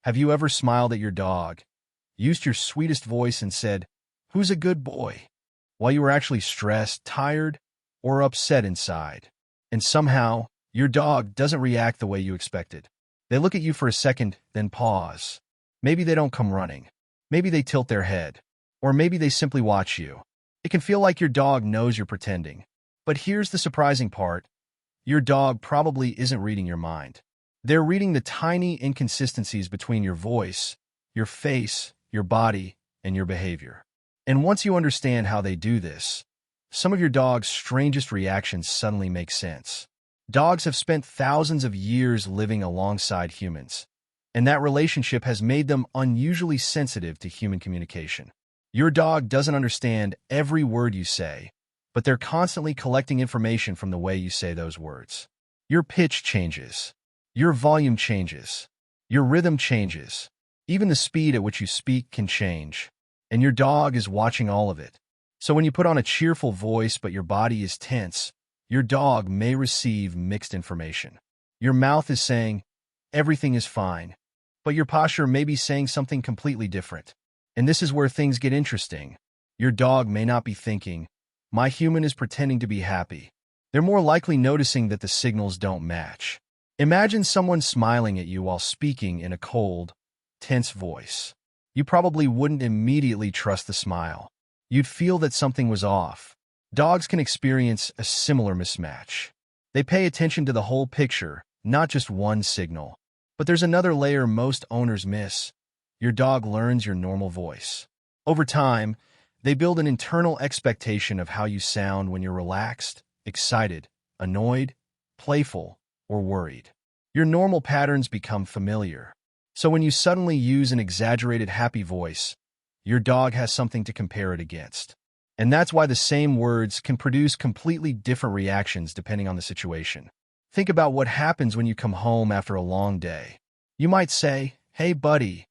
Have you ever smiled at your dog, used your sweetest voice and said, "Who's a good boy?" while you were actually stressed, tired, or upset inside? And somehow, your dog doesn't react the way you expected. They look at you for a second, then pause. Maybe they don't come running. Maybe they tilt their head. Or maybe they simply watch you. It can feel like your dog knows you're pretending. But here's the surprising part. Your dog probably isn't reading your mind. They're reading the tiny inconsistencies between your voice, your face, your body, and your behavior. And once you understand how they do this, some of your dog's strangest reactions suddenly make sense. Dogs have spent thousands of years living alongside humans, and that relationship has made them unusually sensitive to human communication. Your dog doesn't understand every word you say, but they're constantly collecting information from the way you say those words. Your pitch changes. Your volume changes. Your rhythm changes. Even the speed at which you speak can change, and your dog is watching all of it. So when you put on a cheerful voice but your body is tense, your dog may receive mixed information. Your mouth is saying, "Everything is fine," but your posture may be saying something completely different. And this is where things get interesting. Your dog may not be thinking, "My human is pretending to be happy." They're more likely noticing that the signals don't match. Imagine someone smiling at you while speaking in a cold, tense voice. You probably wouldn't immediately trust the smile. You'd feel that something was off. Dogs can experience a similar mismatch. They pay attention to the whole picture, not just one signal. But there's another layer most owners miss. Your dog learns your normal voice. Over time, they build an internal expectation of how you sound when you're relaxed, excited, annoyed, playful, or worried. Your normal patterns become familiar. So when you suddenly use an exaggerated happy voice, your dog has something to compare it against. And that's why the same words can produce completely different reactions depending on the situation. Think about what happens when you come home after a long day. You might say, "Hey, buddy,"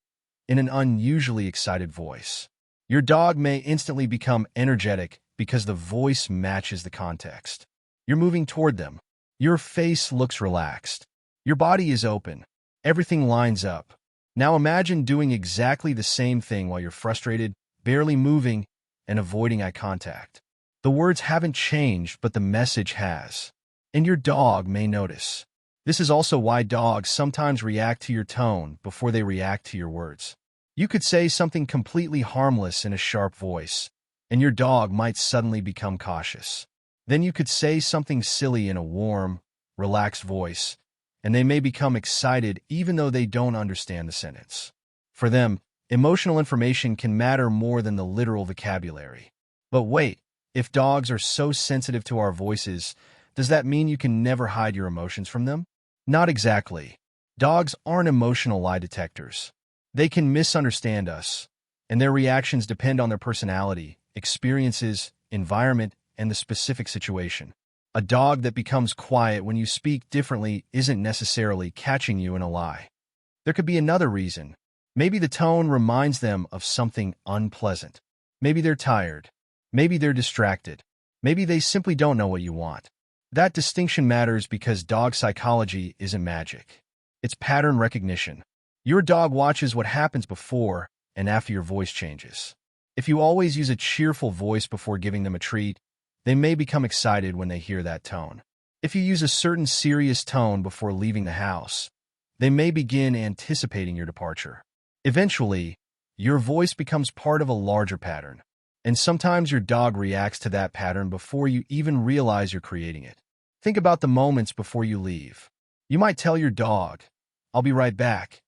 in an unusually excited voice. Your dog may instantly become energetic because the voice matches the context. You're moving toward them. Your face looks relaxed. Your body is open. Everything lines up. Now imagine doing exactly the same thing while you're frustrated, barely moving, and avoiding eye contact. The words haven't changed, but the message has. And your dog may notice. This is also why dogs sometimes react to your tone before they react to your words. You could say something completely harmless in a sharp voice, and your dog might suddenly become cautious. Then you could say something silly in a warm, relaxed voice, and they may become excited even though they don't understand the sentence. For them, emotional information can matter more than the literal vocabulary. But wait, if dogs are so sensitive to our voices, does that mean you can never hide your emotions from them? Not exactly. Dogs aren't emotional lie detectors. They can misunderstand us, and their reactions depend on their personality, experiences, environment, and the specific situation. A dog that becomes quiet when you speak differently isn't necessarily catching you in a lie. There could be another reason. Maybe the tone reminds them of something unpleasant. Maybe they're tired. Maybe they're distracted. Maybe they simply don't know what you want. That distinction matters because dog psychology isn't magic. It's pattern recognition. Your dog watches what happens before and after your voice changes. If you always use a cheerful voice before giving them a treat, they may become excited when they hear that tone. If you use a certain serious tone before leaving the house, they may begin anticipating your departure. Eventually, your voice becomes part of a larger pattern, and sometimes your dog reacts to that pattern before you even realize you're creating it. Think about the moments before you leave. You might tell your dog, "I'll be right back,"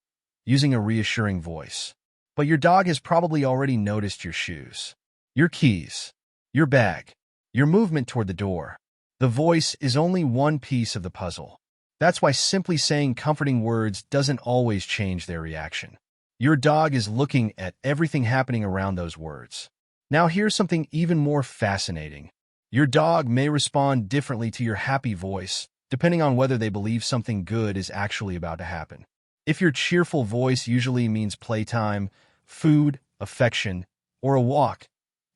using a reassuring voice. But your dog has probably already noticed your shoes, your keys, your bag, your movement toward the door. The voice is only one piece of the puzzle. That's why simply saying comforting words doesn't always change their reaction. Your dog is looking at everything happening around those words. Now here's something even more fascinating. Your dog may respond differently to your happy voice, depending on whether they believe something good is actually about to happen. If your cheerful voice usually means playtime, food, affection, or a walk,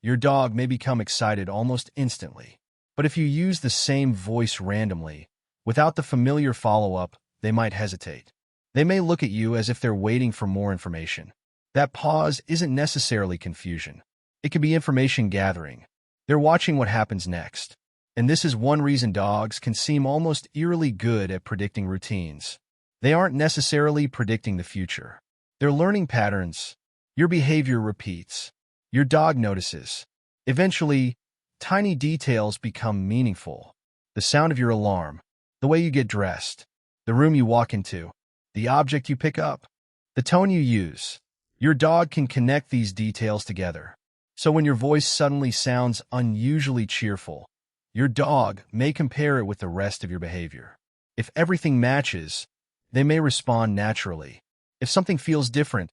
your dog may become excited almost instantly. But if you use the same voice randomly, without the familiar follow-up, they might hesitate. They may look at you as if they're waiting for more information. That pause isn't necessarily confusion. It can be information gathering. They're watching what happens next. And this is one reason dogs can seem almost eerily good at predicting routines. They aren't necessarily predicting the future. They're learning patterns. Your behavior repeats. Your dog notices. Eventually, tiny details become meaningful. The sound of your alarm, the way you get dressed, the room you walk into, the object you pick up, the tone you use. Your dog can connect these details together. So when your voice suddenly sounds unusually cheerful, your dog may compare it with the rest of your behavior. If everything matches, they may respond naturally. If something feels different,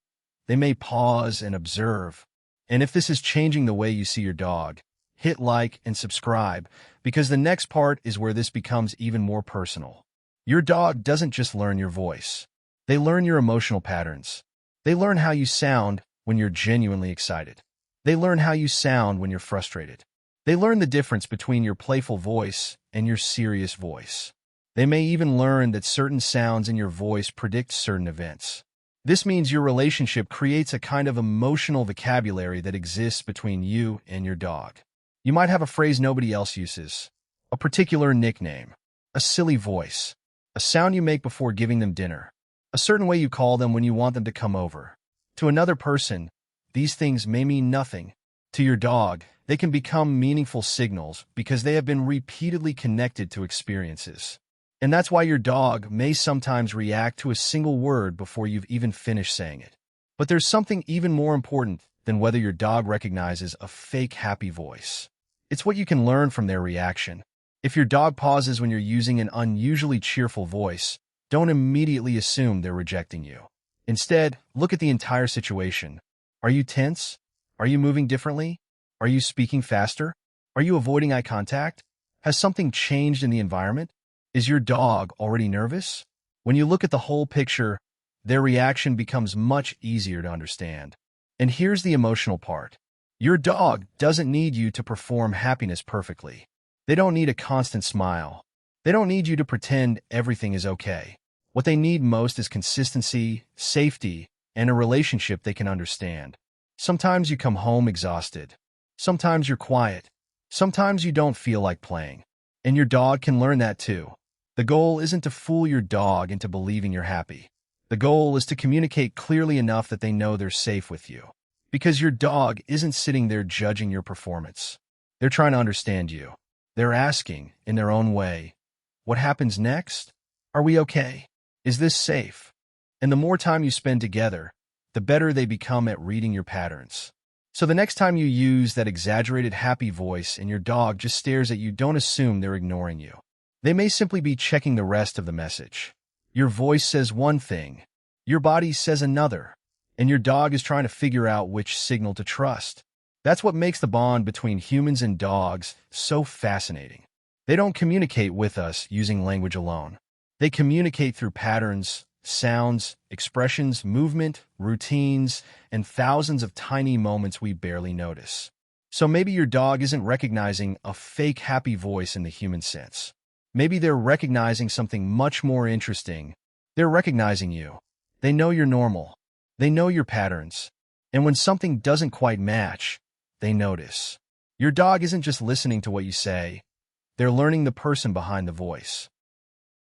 they may pause and observe. And if this is changing the way you see your dog, hit like and subscribe, because the next part is where this becomes even more personal. Your dog doesn't just learn your voice. They learn your emotional patterns. They learn how you sound when you're genuinely excited. They learn how you sound when you're frustrated. They learn the difference between your playful voice and your serious voice. They may even learn that certain sounds in your voice predict certain events. This means your relationship creates a kind of emotional vocabulary that exists between you and your dog. You might have a phrase nobody else uses, a particular nickname, a silly voice, a sound you make before giving them dinner, a certain way you call them when you want them to come over. To another person, these things may mean nothing. To your dog, they can become meaningful signals because they have been repeatedly connected to experiences. And that's why your dog may sometimes react to a single word before you've even finished saying it. But there's something even more important than whether your dog recognizes a fake happy voice. It's what you can learn from their reaction. If your dog pauses when you're using an unusually cheerful voice, don't immediately assume they're rejecting you. Instead, look at the entire situation. Are you tense? Are you moving differently? Are you speaking faster? Are you avoiding eye contact? Has something changed in the environment? Is your dog already nervous? When you look at the whole picture, their reaction becomes much easier to understand. And here's the emotional part. Your dog doesn't need you to perform happiness perfectly. They don't need a constant smile. They don't need you to pretend everything is okay. What they need most is consistency, safety, and a relationship they can understand. Sometimes you come home exhausted. Sometimes you're quiet. Sometimes you don't feel like playing. And your dog can learn that too. The goal isn't to fool your dog into believing you're happy. The goal is to communicate clearly enough that they know they're safe with you. Because your dog isn't sitting there judging your performance. They're trying to understand you. They're asking, in their own way, what happens next? Are we okay? Is this safe? And the more time you spend together, the better they become at reading your patterns. So the next time you use that exaggerated happy voice and your dog just stares at you, don't assume they're ignoring you. They may simply be checking the rest of the message. Your voice says one thing, your body says another, and your dog is trying to figure out which signal to trust. That's what makes the bond between humans and dogs so fascinating. They don't communicate with us using language alone. They communicate through patterns, sounds, expressions, movement, routines, and thousands of tiny moments we barely notice. So maybe your dog isn't recognizing a fake happy voice in the human sense. Maybe they're recognizing something much more interesting. They're recognizing you. They know you're normal. They know your patterns. And when something doesn't quite match, they notice. Your dog isn't just listening to what you say. They're learning the person behind the voice.